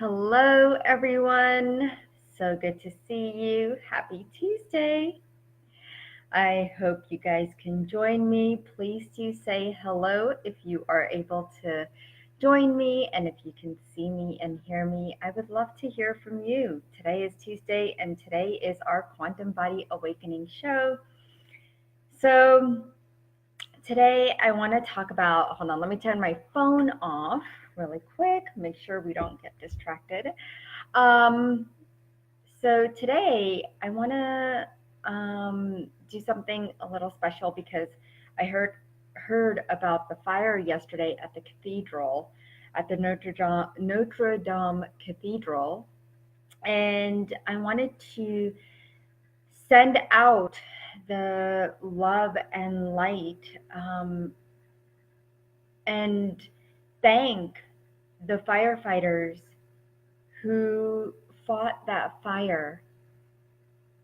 Hello, everyone. So good to see you. Happy Tuesday. I hope you guys can join me. Please do say hello if you are able to join me and if you can see me and hear me. I would love to hear from you. Today is Tuesday and today is our Quantum Body Awakening show. So, today I want to talk about, hold on, let me turn my phone off really quick, make sure we don't get distracted. Um, So today I want to do something a little special because I heard about the fire yesterday at the cathedral, at the Notre Dame Cathedral, and I wanted to send out the love and light, and thank the firefighters who fought that fire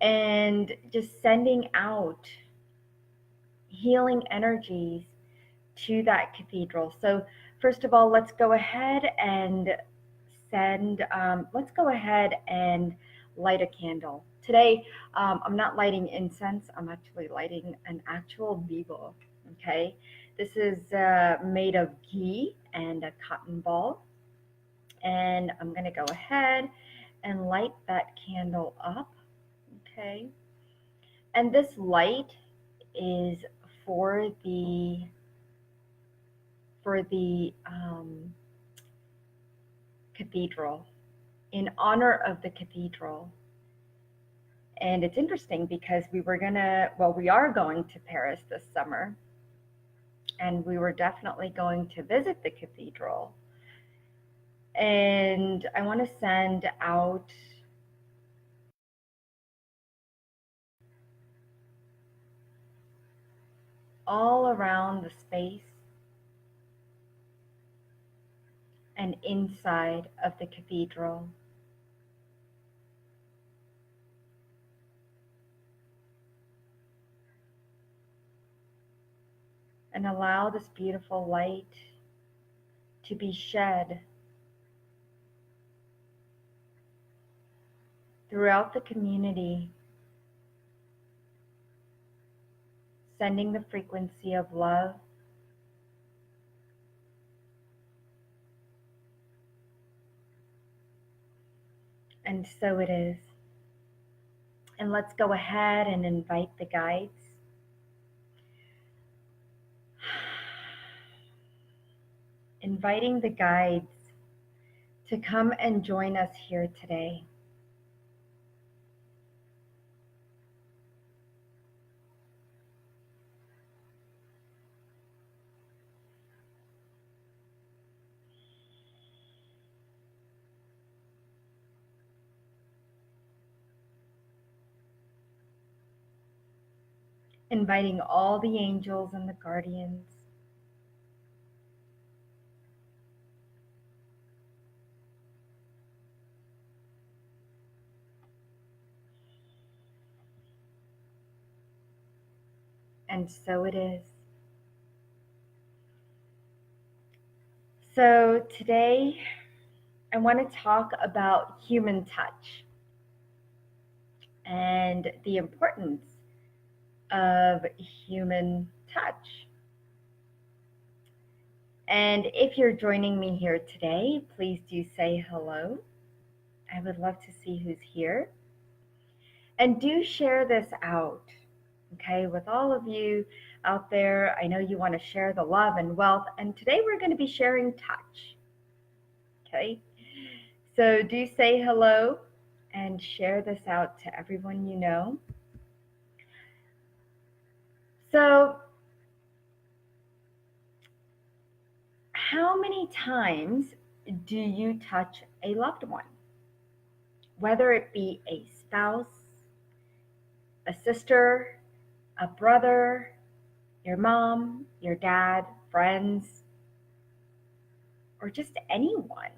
and just sending out healing energies to that cathedral. So, first of all, let's go ahead and let's go ahead and light a candle. Today, I'm not lighting incense, I'm actually lighting an actual Bibo. Okay, this is made of ghee and a cotton ball. And I'm going to go ahead and light that candle up. Okay. And this light is for the cathedral, in honor of the cathedral. And it's interesting because we are going to Paris this summer, and we were definitely going to visit the cathedral. And I want to send out all around the space and inside of the cathedral. And allow this beautiful light to be shed throughout the community, sending the frequency of love, and so it is. And let's go ahead and invite the guides. Inviting the guides to come and join us here today. Inviting all the angels and the guardians. And so it is. So today I want to talk about human touch and the importance of human touch. And if you're joining me here today, please do say hello. I would love to see who's here. And do share this out, okay, with all of you out there. I know you want to share the love and wealth, and today we're going to be sharing touch, okay? So do say hello and share this out to everyone you know. So, how many times do you touch a loved one? Whether it be a spouse, a sister, a brother, your mom, your dad, friends, or just anyone.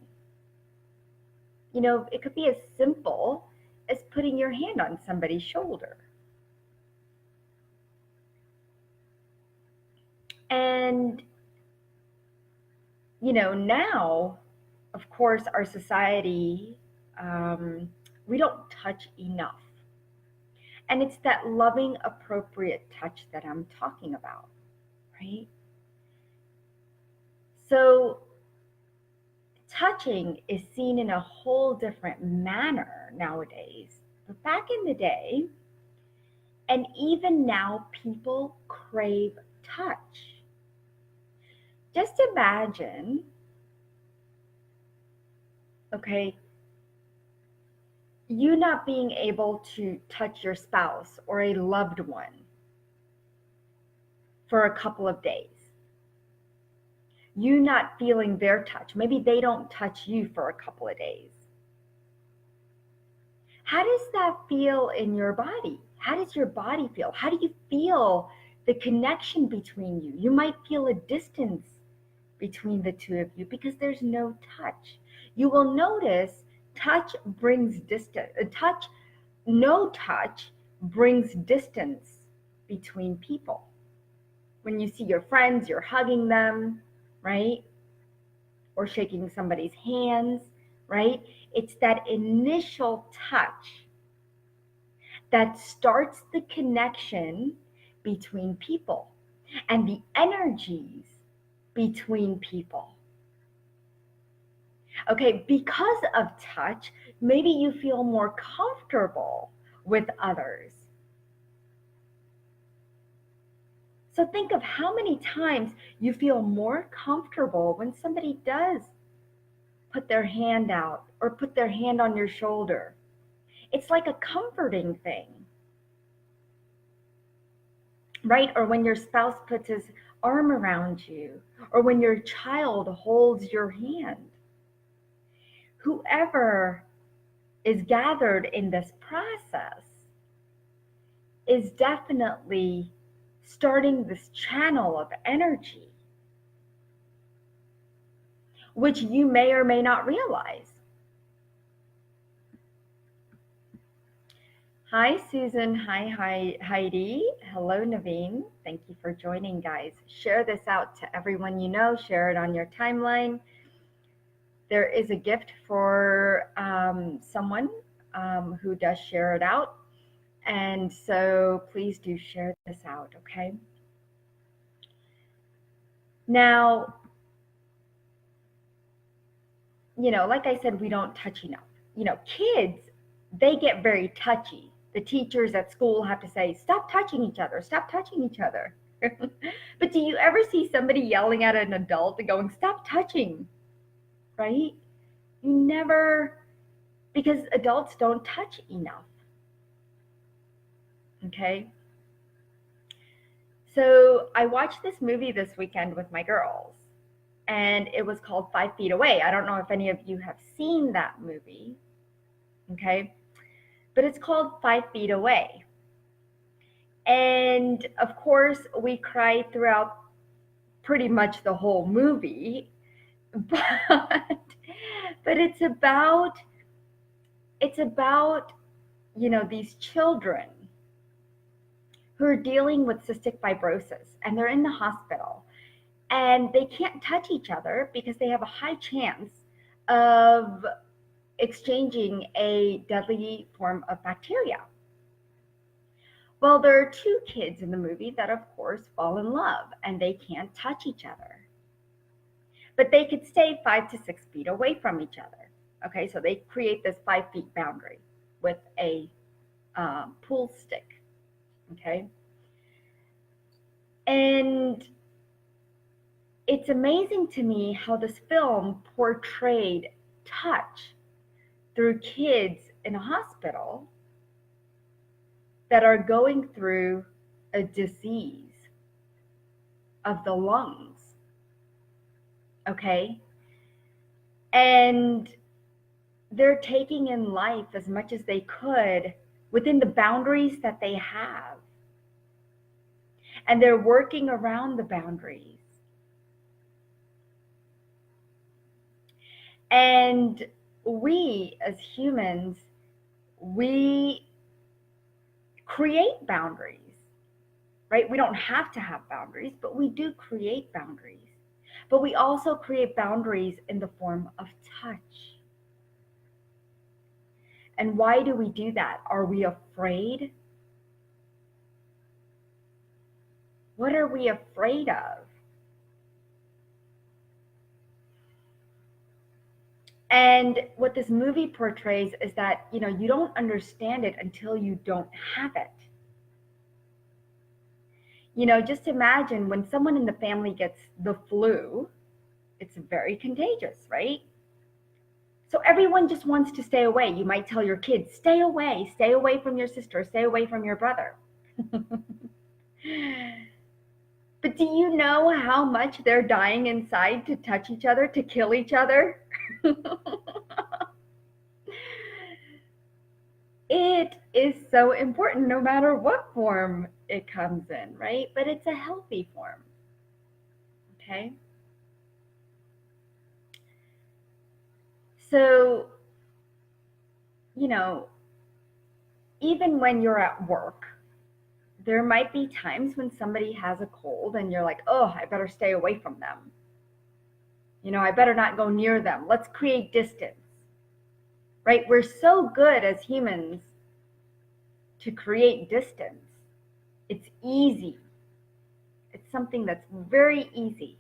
You know, it could be as simple as putting your hand on somebody's shoulder. And, now, of course, our society, we don't touch enough. And it's that loving, appropriate touch that I'm talking about, right? So, touching is seen in a whole different manner nowadays. But back in the day, and even now, people crave touch. Just imagine, okay, you not being able to touch your spouse or a loved one for a couple of days. You not feeling their touch. Maybe they don't touch you for a couple of days. How does that feel in your body? How does your body feel? How do you feel the connection between you? You might feel a distance between the two of you because there's no touch. You will notice touch brings distance. No touch brings distance between people. When you see your friends, you're hugging them, right? Or shaking somebody's hands, right? It's that initial touch that starts the connection between people and the energies between people. Okay, because of touch, maybe you feel more comfortable with others. So think of how many times you feel more comfortable when somebody does put their hand out or put their hand on your shoulder. It's like a comforting thing, right? Or when your spouse puts his arm around you, or when your child holds your hand. Whoever is gathered in this process is definitely starting this channel of energy, which you may or may not realize. Hi, Susan. Hi, Heidi. Hello, Naveen. Thank you for joining, guys. Share this out to everyone you know. Share it on your timeline. There is a gift for someone who does share it out. And so please do share this out, okay? Now, like I said, we don't touch enough. Kids, they get very touchy. The teachers at school have to say, stop touching each other, stop touching each other. But do you ever see somebody yelling at an adult and going, stop touching, right? You never, because adults don't touch enough. Okay. So I watched this movie this weekend with my girls, and it was called 5 Feet Away. I don't know if any of you have seen that movie. Okay. But it's called 5 Feet Away. And of course, we cried throughout pretty much the whole movie. But it's about these children who are dealing with cystic fibrosis, and they're in the hospital, and they can't touch each other because they have a high chance of exchanging a deadly form of bacteria. Well, there are two kids in the movie that, of course, fall in love, and they can't touch each other. But they could stay 5 to 6 feet away from each other. Okay, so they create this 5 feet boundary with a pool stick. Okay. And it's amazing to me how this film portrayed touch through kids in a hospital that are going through a disease of the lungs. Okay. And they're taking in life as much as they could within the boundaries that they have. And they're working around the boundaries. And we as humans, we create boundaries, right? We don't have to have boundaries, but we do create boundaries. But we also create boundaries in the form of touch. And why do we do that? Are we afraid? What are we afraid of? And what this movie portrays is that, you don't understand it until you don't have it. Just imagine when someone in the family gets the flu, it's very contagious, right? So everyone just wants to stay away. You might tell your kids, stay away from your sister, stay away from your brother. But do you know how much they're dying inside to touch each other, to kill each other? It is so important no matter what form it comes in, right? But it's a healthy form. Okay? So, even when you're at work, there might be times when somebody has a cold and you're like, oh, I better stay away from them. I better not go near them. Let's create distance, right? We're so good as humans to create distance. It's easy. It's something that's very easy.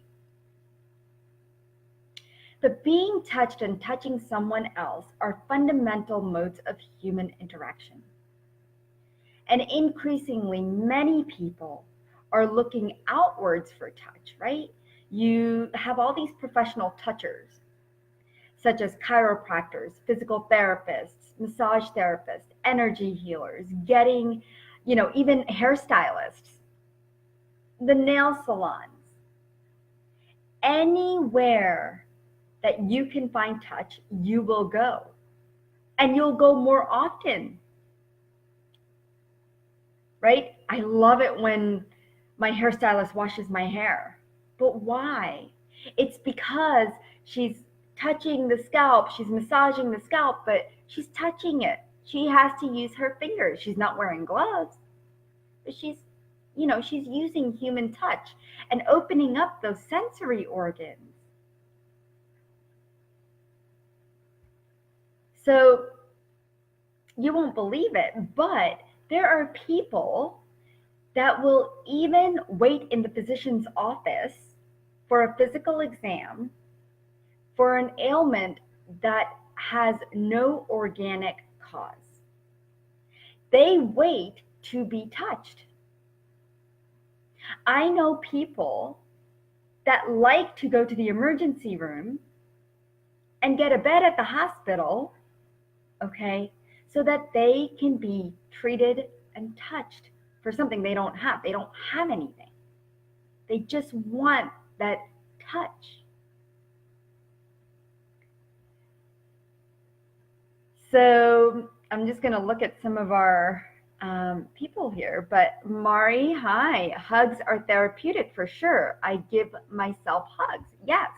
But being touched and touching someone else are fundamental modes of human interaction. And increasingly, many people are looking outwards for touch, right? You have all these professional touchers, such as chiropractors, physical therapists, massage therapists, energy healers, even hairstylists, the nail salons, anywhere that you can find touch, you will go. And you'll go more often, right? I love it when my hairstylist washes my hair. But why? It's because she's touching the scalp, she's massaging the scalp, but she's touching it. She has to use her fingers. She's not wearing gloves, but she's using human touch and opening up those sensory organs. So you won't believe it, but there are people that will even wait in the physician's office for a physical exam for an ailment that has no organic cause. They wait to be touched. I know people that like to go to the emergency room and get a bed at the hospital, okay, so that they can be treated and touched for something they don't have. They don't have anything. They just want that touch. So I'm just going to look at some of our people here. But Mari, hi. Hugs are therapeutic for sure. I give myself hugs. Yes.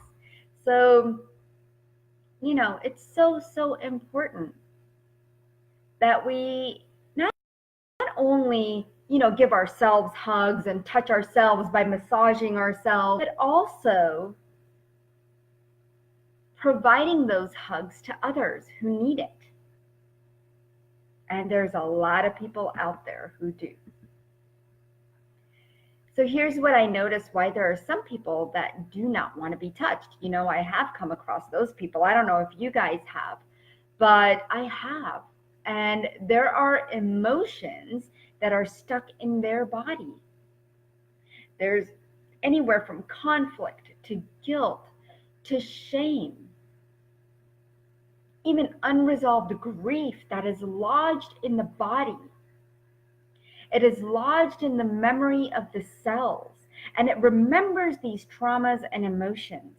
So, it's so important that we not only, give ourselves hugs and touch ourselves by massaging ourselves, but also providing those hugs to others who need it. And there's a lot of people out there who do. So here's what I noticed why there are some people that do not want to be touched. I have come across those people. I don't know if you guys have, but I have. And there are emotions that are stuck in their body. There's anywhere from conflict to guilt to shame, even unresolved grief that is lodged in the body. It is lodged in the memory of the cells, and it remembers these traumas and emotions.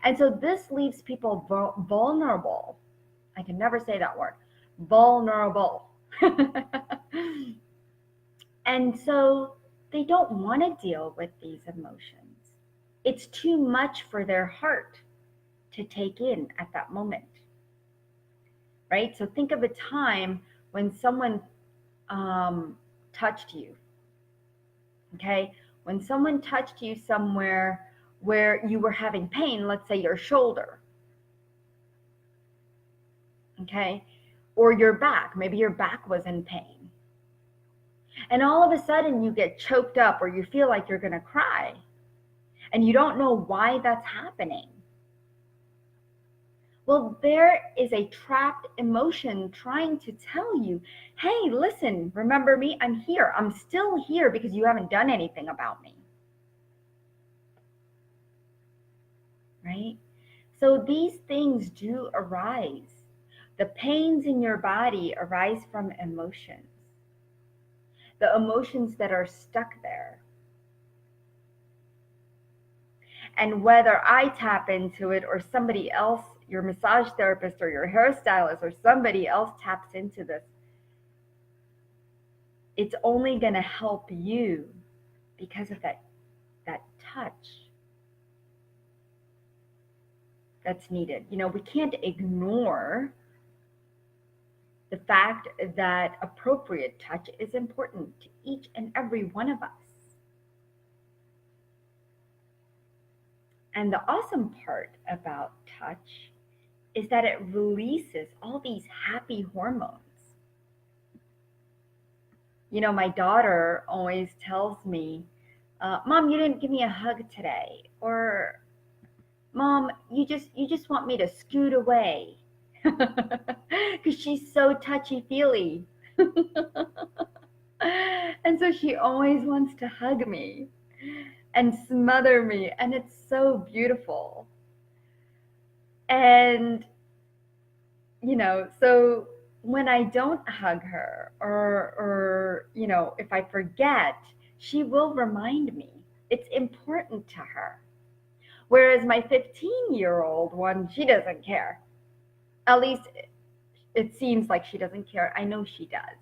And so this leaves people vulnerable. I can never say that word. Vulnerable. And so they don't want to deal with these emotions. It's too much for their heart to take in at that moment. Right? So think of a time when someone touched you. Okay? When someone touched you somewhere where you were having pain, let's say your shoulder, okay, or your back, maybe your back was in pain, and all of a sudden you get choked up or you feel like you're going to cry and you don't know why that's happening. Well, there is a trapped emotion trying to tell you, hey, listen, remember me? I'm here. I'm still here because you haven't done anything about me. Right? So these things do arise. The pains in your body arise from emotions, the emotions that are stuck there. And whether I tap into it or somebody else, your massage therapist or your hairstylist or somebody else taps into this, it's only going to help you because of that touch that's needed. You know, we can't ignore the fact that appropriate touch is important to each and every one of us. And the awesome part about touch is that it releases all these happy hormones. You know, my daughter always tells me, Mom, you didn't give me a hug today. Or, Mom, you just want me to scoot away. Because she's so touchy-feely. And so she always wants to hug me and smother me, and it's so beautiful. And, you know, so when I don't hug her or you know, if I forget, she will remind me. It's important to her. Whereas my 15-year-old one, she doesn't care. At least it seems like she doesn't care. I know she does.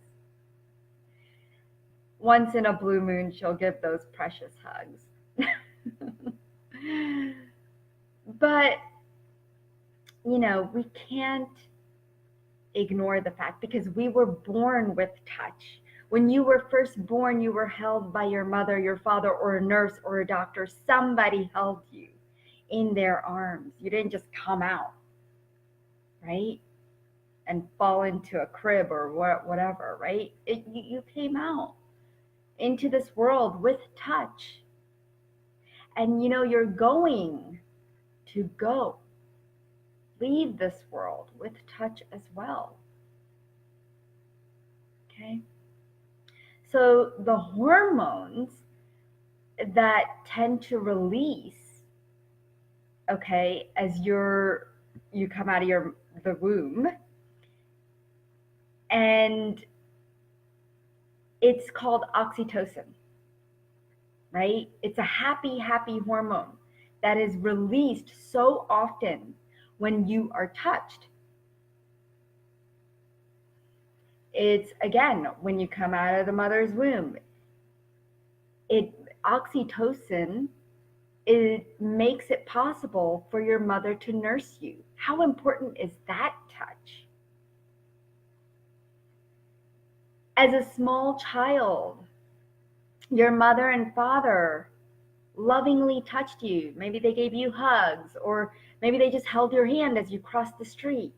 Once in a blue moon, she'll give those precious hugs. But, you know, we can't ignore the fact because we were born with touch. When you were first born, you were held by your mother, your father, or a nurse or a doctor. Somebody held you in their arms. You didn't just come out, right? And fall into a crib or whatever, right? You came out into this world with touch. And you know, you're going to leave this world with touch as well. Okay? So the hormones that tend to release, okay, as you come out of the womb, and it's called oxytocin, right? It's a happy hormone that is released so often when you are touched. It's, again, when you come out of the mother's womb, oxytocin, it makes it possible for your mother to nurse you. How important is that touch? As a small child, your mother and father lovingly touched you. Maybe they gave you hugs, or maybe they just held your hand as you crossed the street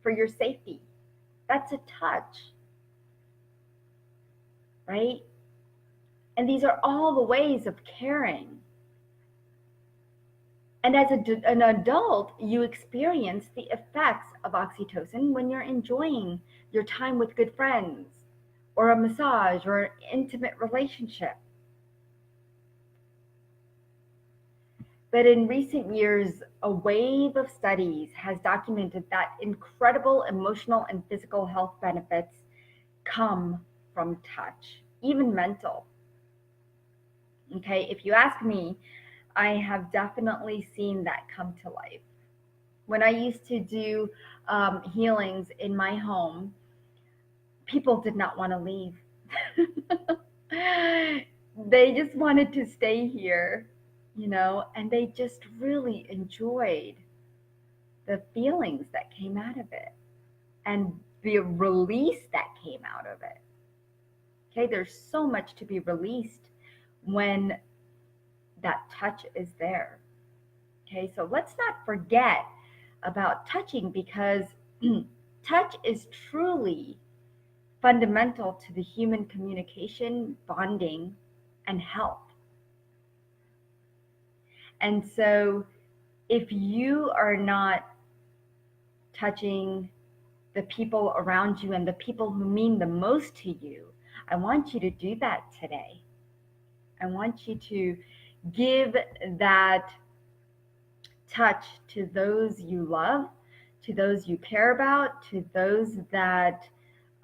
for your safety. That's a touch, right? And these are all the ways of caring. And as an adult, you experience the effects of oxytocin when you're enjoying your time with good friends, or a massage, or an intimate relationship. But in recent years, a wave of studies has documented that incredible emotional and physical health benefits come from touch, even mental. Okay, if you ask me, I have definitely seen that come to life. When I used to do healings in my home, people did not want to leave. They just wanted to stay here, you know, and they just really enjoyed the feelings that came out of it and the release that came out of it. Okay, there's so much to be released when that touch is there. Okay, so let's not forget about touching, because touch is truly fundamental to the human communication, bonding, and health. And so if you are not touching the people around you and the people who mean the most to you, I want you to do that today. I want you to give that touch to those you love, to those you care about, to those that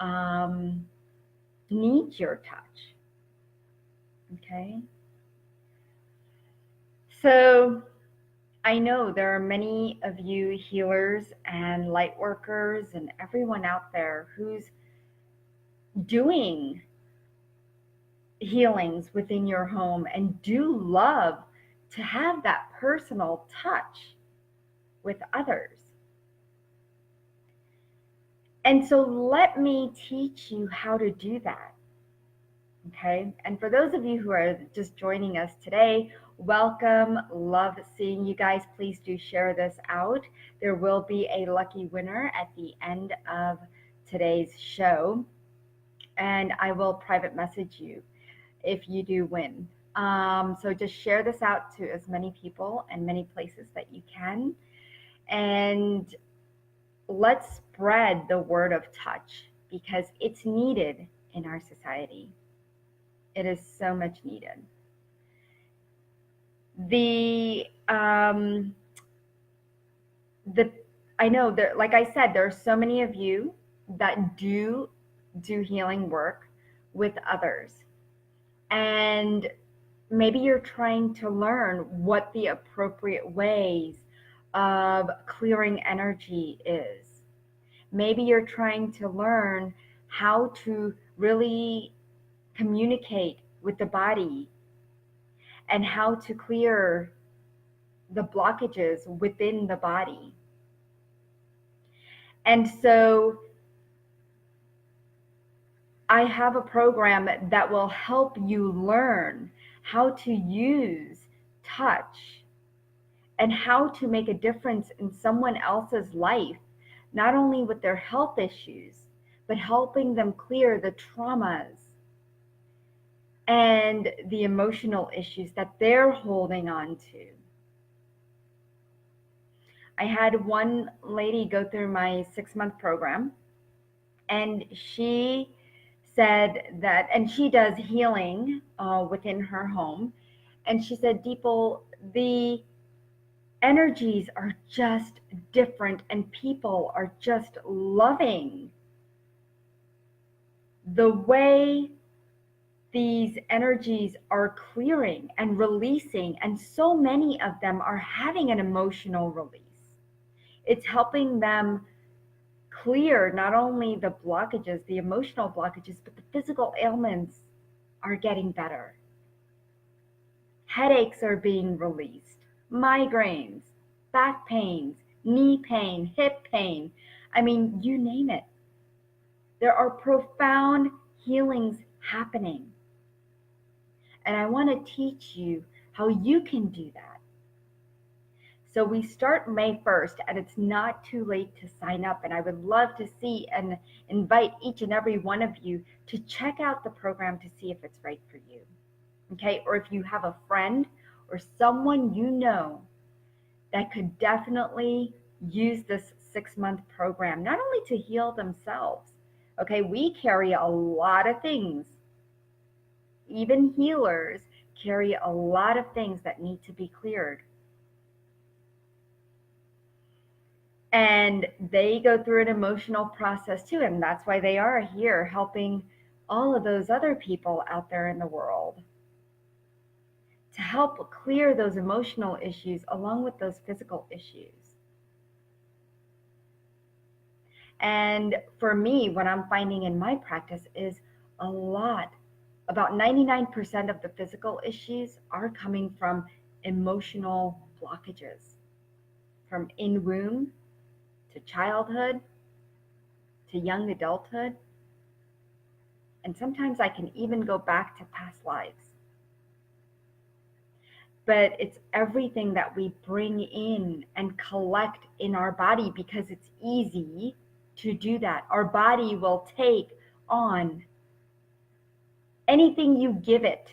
um, need your touch. Okay? So I know there are many of you healers and light workers and everyone out there who's doing healings within your home and do love to have that personal touch with others. And so let me teach you how to do that. Okay. And for those of you who are just joining us today, welcome. Love seeing you guys. Please do share this out. There will be a lucky winner at the end of today's show, and I will private message you if you do win. So just share this out to as many people and many places that you can. And let's spread the word of touch, because it's needed in our society. It is so much needed. The I know there, like I said, there are so many of you that do healing work with others, and maybe you're trying to learn what the appropriate ways of clearing energy is. Maybe you're trying to learn how to really communicate with the body and how to clear the blockages within the body. And so I have a program that will help you learn how to use touch and how to make a difference in someone else's life, not only with their health issues, but helping them clear the traumas and the emotional issues that they're holding on to. I had one lady go through my 6-month program, and she said that, and she does healing within her home, and she said, Deepal, the energies are just different, and people are just loving the way these energies are clearing and releasing, and so many of them are having an emotional release. It's helping them clear not only the blockages, the emotional blockages, but the physical ailments are getting better. Headaches are being released, migraines, back pains, knee pain, hip pain. I mean, you name it. There are profound healings happening. And I want to teach you how you can do that. So we start May 1st, and it's not too late to sign up. And I would love to see and invite each and every one of you to check out the program to see if it's right for you. Okay, or if you have a friend or someone you know that could definitely use this 6-month program, not only to heal themselves. Okay, we carry a lot of things. Even healers carry a lot of things that need to be cleared. And they go through an emotional process too, and that's why they are here helping all of those other people out there in the world to help clear those emotional issues along with those physical issues. And for me, what I'm finding in my practice is a lot, about 99% of the physical issues are coming from emotional blockages, from in womb to childhood to young adulthood. And sometimes I can even go back to past lives. but it's everything that we bring in and collect in our body, because it's easy to do that. Our body will take on anything you give it.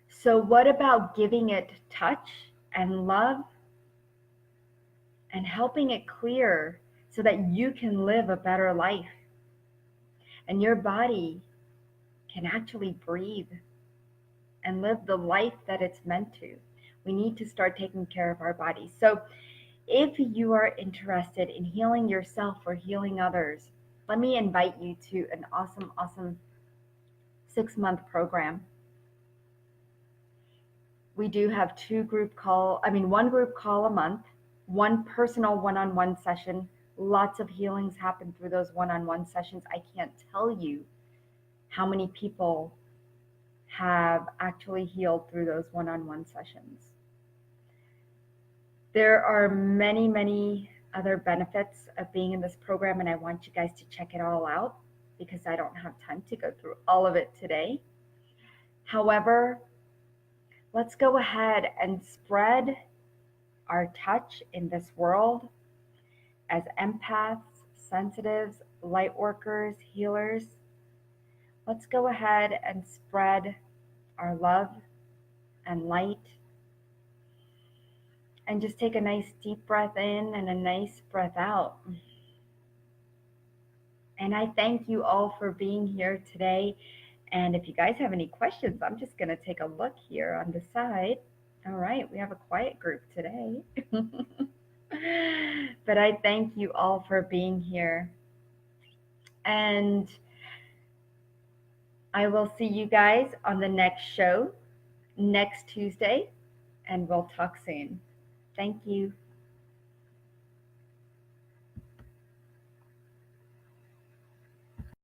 So, what about giving it touch and love and helping it clear so that you can live a better life and your body can actually breathe and live the life that it's meant to? We need to start taking care of our bodies. So, if you are interested in healing yourself or healing others, let me invite you to an awesome, awesome 6-month program. We do have one group call a month, one personal one-on-one session. Lots of healings happen through those one-on-one sessions. I can't tell you how many people have actually healed through those one-on-one sessions. There are many, many other benefits of being in this program, and I want you guys to check it all out because I don't have time to go through all of it today. However, let's go ahead and spread our touch in this world as empaths, sensitives, light workers, healers. Let's go ahead and spread our love and light. And just take a nice deep breath in and a nice breath out. And I thank you all for being here today. And if you guys have any questions, I'm just going to take a look here on the side. All right, we have a quiet group today. But I thank you all for being here. And I will see you guys on the next show next Tuesday, and we'll talk soon. Thank you.